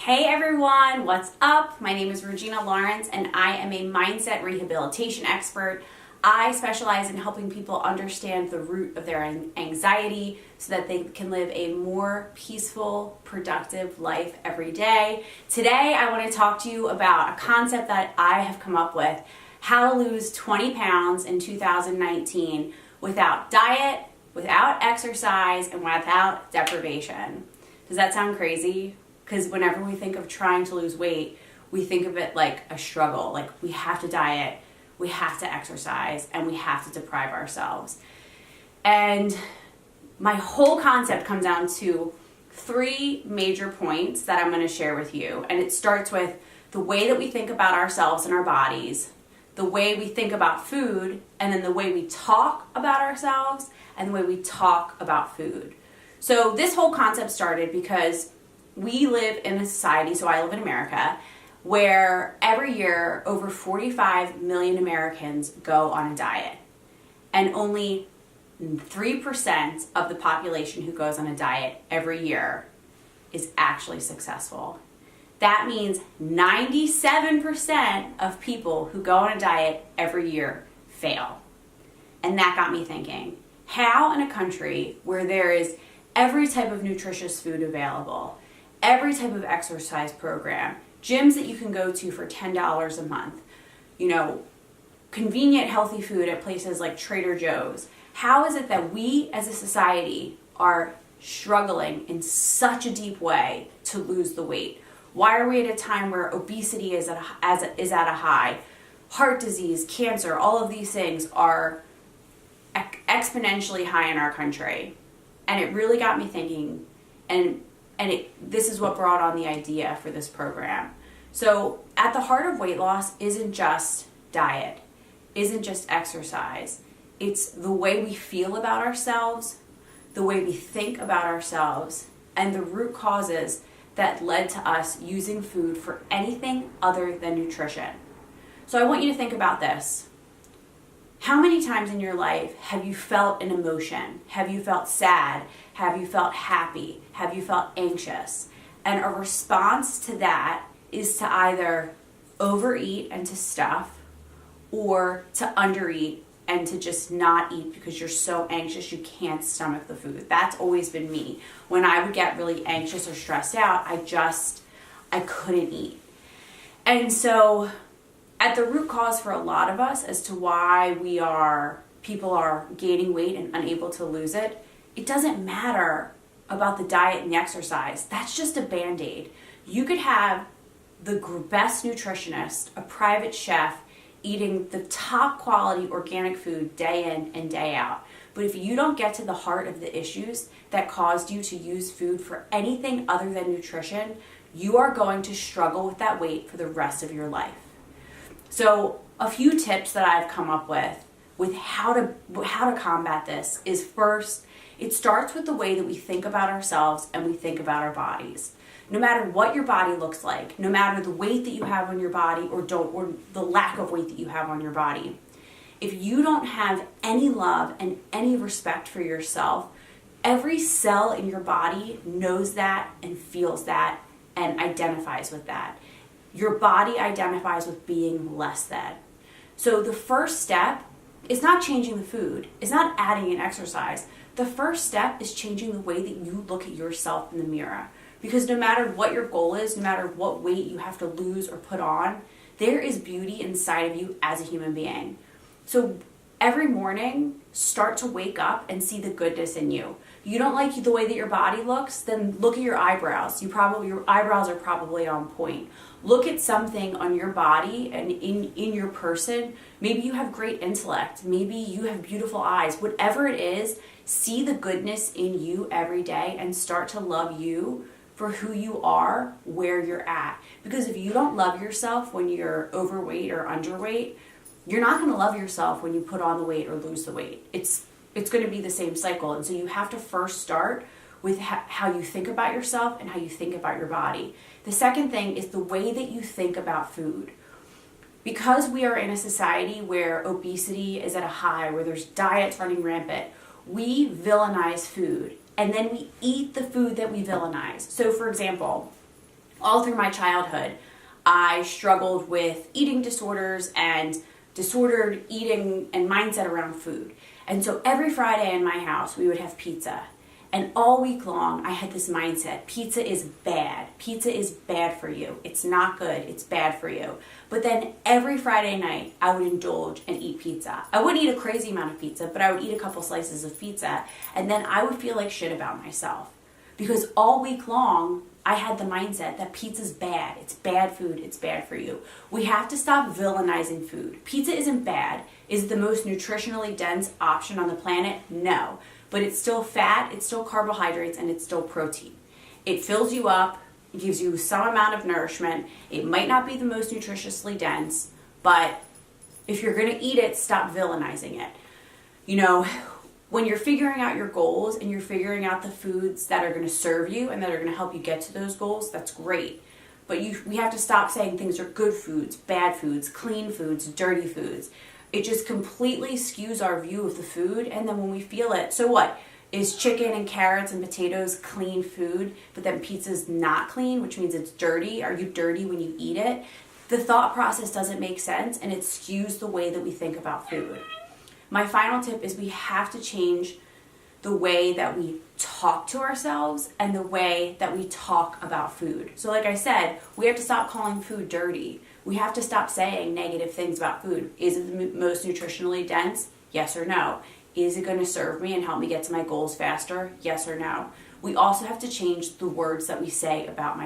Hey everyone, what's up? My name is Regina Lawrence and I am a mindset rehabilitation expert. I specialize in helping people understand the root of their anxiety so that they can live a more peaceful, productive life every day. Today I want to talk to you about a concept that I have come up with, how to lose 20 pounds in 2019 without diet, without exercise, and without deprivation. Does that sound crazy? Because whenever we think of trying to lose weight, we think of it like a struggle. Like we have to diet, we have to exercise, and we have to deprive ourselves. And my whole concept comes down to three major points that I'm going to share with you. And it starts with the way that we think about ourselves and our bodies, the way we think about food, and then the way we talk about ourselves and the way we talk about food. So this whole concept started because we live in a society, so I live in America, where every year over 45 million Americans go on a diet. And only 3% of the population who goes on a diet every year is actually successful. That means 97% of people who go on a diet every year fail. And that got me thinking, how in a country where there is every type of nutritious food available, every type of exercise program, gyms that you can go to for $10 a month, convenient healthy food at places like Trader Joe's. How is it that we as a society are struggling in such a deep way to lose the weight? Why are we at a time where obesity is at a high? Heart disease, cancer, all of these things are exponentially high in our country. And it really got me thinking, this is what brought on the idea for this program. So at the heart of weight loss isn't just diet, isn't just exercise. It's the way we feel about ourselves, the way we think about ourselves, and the root causes that led to us using food for anything other than nutrition. So I want you to think about this. How many times in your life have you felt an emotion? Have you felt sad? Have you felt happy? Have you felt anxious? And a response to that is to either overeat and to stuff, or to undereat and to just not eat because you're so anxious you can't stomach the food. That's always been me. When I would get really anxious or stressed out, I couldn't eat. And so at the root cause for a lot of us as to why people are gaining weight and unable to lose it, it doesn't matter about the diet and the exercise. That's just a Band-Aid. You could have the best nutritionist, a private chef, eating the top quality organic food day in and day out. But if you don't get to the heart of the issues that caused you to use food for anything other than nutrition, you are going to struggle with that weight for the rest of your life. So a few tips that I've come up with how to combat this is, first, it starts with the way that we think about ourselves and we think about our bodies. No matter what your body looks like, no matter the weight that you have on your body or the lack of weight that you have on your body, if you don't have any love and any respect for yourself, every cell in your body knows that and feels that and identifies with that. Your body identifies with being less than. So the first step is not changing the food. It's not adding an exercise. The first step is changing the way that you look at yourself in the mirror. Because no matter what your goal is, no matter what weight you have to lose or put on, there is beauty inside of you as a human being. So every morning, start to wake up and see the goodness in you. You don't like the way that your body looks, then look at your eyebrows. Your eyebrows are probably on point. Look at something on your body and in your person. Maybe you have great intellect. Maybe you have beautiful eyes. Whatever it is, see the goodness in you every day and start to love you for who you are, where you're at. Because if you don't love yourself when you're overweight or underweight, you're not going to love yourself when you put on the weight or lose the weight. It's going to be the same cycle. And so you have to first start with how you think about yourself and how you think about your body. The second thing is the way that you think about food. Because we are in a society where obesity is at a high, where there's diets running rampant, we villainize food. And then we eat the food that we villainize. So for example, all through my childhood, I struggled with eating disorders and disordered eating and mindset around food. And so every Friday in my house, we would have pizza. And all week long, I had this mindset: pizza is bad. Pizza is bad for you. It's not good. It's bad for you. But then every Friday night, I would indulge and eat pizza. I wouldn't eat a crazy amount of pizza, but I would eat a couple slices of pizza. And then I would feel like shit about myself. Because all week long, I had the mindset that pizza's bad. It's bad food. It's bad for you. We have to stop villainizing food. Pizza isn't bad. Is it the most nutritionally dense option on the planet? No. But it's still fat, it's still carbohydrates, and it's still protein. It fills you up, it gives you some amount of nourishment. It might not be the most nutritiously dense, but if you're gonna eat it, stop villainizing it. You know, when you're figuring out your goals and you're figuring out the foods that are gonna serve you and that are gonna help you get to those goals, that's great. But we have to stop saying things are good foods, bad foods, clean foods, dirty foods. It just completely skews our view of the food, and then when we feel it, so what? Is chicken and carrots and potatoes clean food, but then pizza's not clean, which means it's dirty? Are you dirty when you eat it? The thought process doesn't make sense, and it skews the way that we think about food. My final tip is we have to change the way that we talk to ourselves and the way that we talk about food. So like I said, we have to stop calling food dirty. We have to stop saying negative things about food. Is it the most nutritionally dense? Yes or no. Is it going to serve me and help me get to my goals faster? Yes or no. We also have to change the words that we say about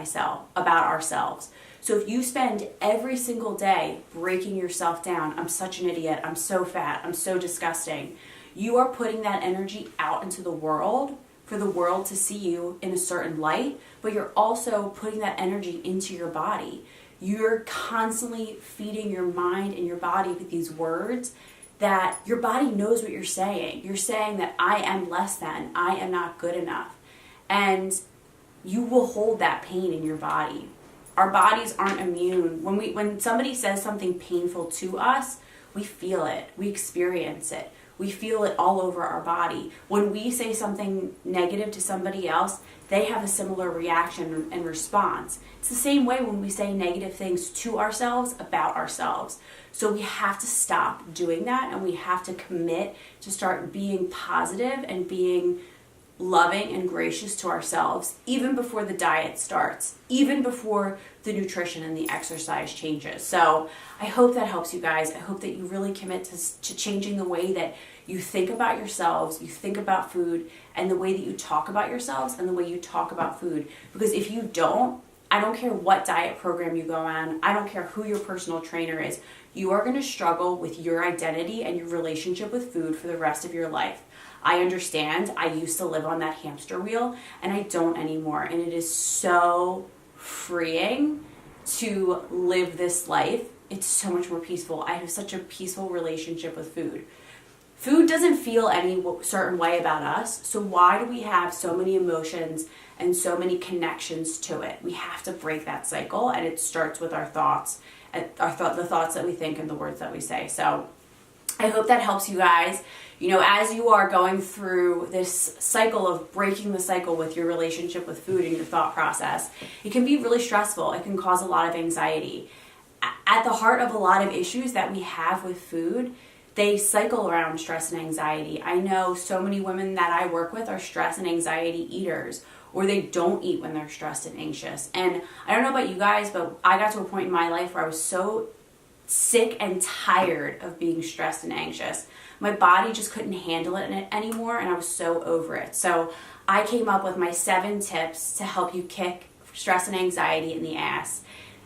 ourselves. So if you spend every single day breaking yourself down, I'm such an idiot, I'm so fat, I'm so disgusting, you are putting that energy out into the world for the world to see you in a certain light, but you're also putting that energy into your body. You're constantly feeding your mind and your body with these words that your body knows what you're saying. You're saying that I am less than, I am not good enough. And you will hold that pain in your body. Our bodies aren't immune. When somebody says something painful to us, we feel it, we experience it. We feel it all over our body. When we say something negative to somebody else, they have a similar reaction and response. It's the same way when we say negative things to ourselves about ourselves. So we have to stop doing that, and we have to commit to start being positive and being loving and gracious to ourselves, even before the diet starts, even before the nutrition and the exercise changes. So I hope that helps you guys. I hope that you really commit to changing the way that you think about yourselves, you think about food, and the way that you talk about yourselves and the way you talk about food. Because if you don't, I don't care what diet program you go on, I don't care who your personal trainer is, you are going to struggle with your identity and your relationship with food for the rest of your life. I understand. I used to live on that hamster wheel, and I don't anymore. And it is so freeing to live this life. It's so much more peaceful. I have such a peaceful relationship with food. Food doesn't feel any certain way about us, so why do we have so many emotions and so many connections to it? We have to break that cycle, and it starts with our thoughts, the thoughts that we think and the words that we say. So I hope that helps you guys. You know, as you are going through this cycle of breaking the cycle with your relationship with food and your thought process, it can be really stressful. It can cause a lot of anxiety. At the heart of a lot of issues that we have with food, they cycle around stress and anxiety. I know so many women that I work with are stress and anxiety eaters, or they don't eat when they're stressed and anxious. And I don't know about you guys, but I got to a point in my life where I was so sick and tired of being stressed and anxious. My body just couldn't handle it anymore, and I was so over it. So I came up with my 7 tips to help you kick stress and anxiety in the ass.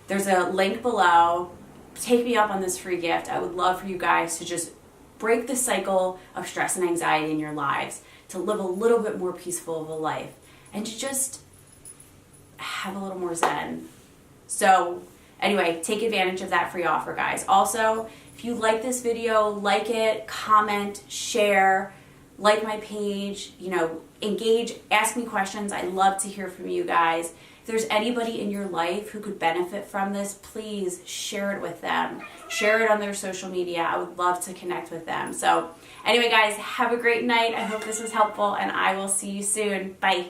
There's a link below. Take me up on this free gift. I would love for you guys to just break the cycle of stress and anxiety in your lives, to live a little bit more peaceful of a life, and to just have a little more zen. So anyway, take advantage of that free offer, guys. Also, if you like this video, like it, comment, share, like my page, engage, ask me questions. I love to hear from you guys. If there's anybody in your life who could benefit from this, please share it with them. Share it on their social media. I would love to connect with them. So anyway, guys, have a great night. I hope this was helpful, and I will see you soon. Bye.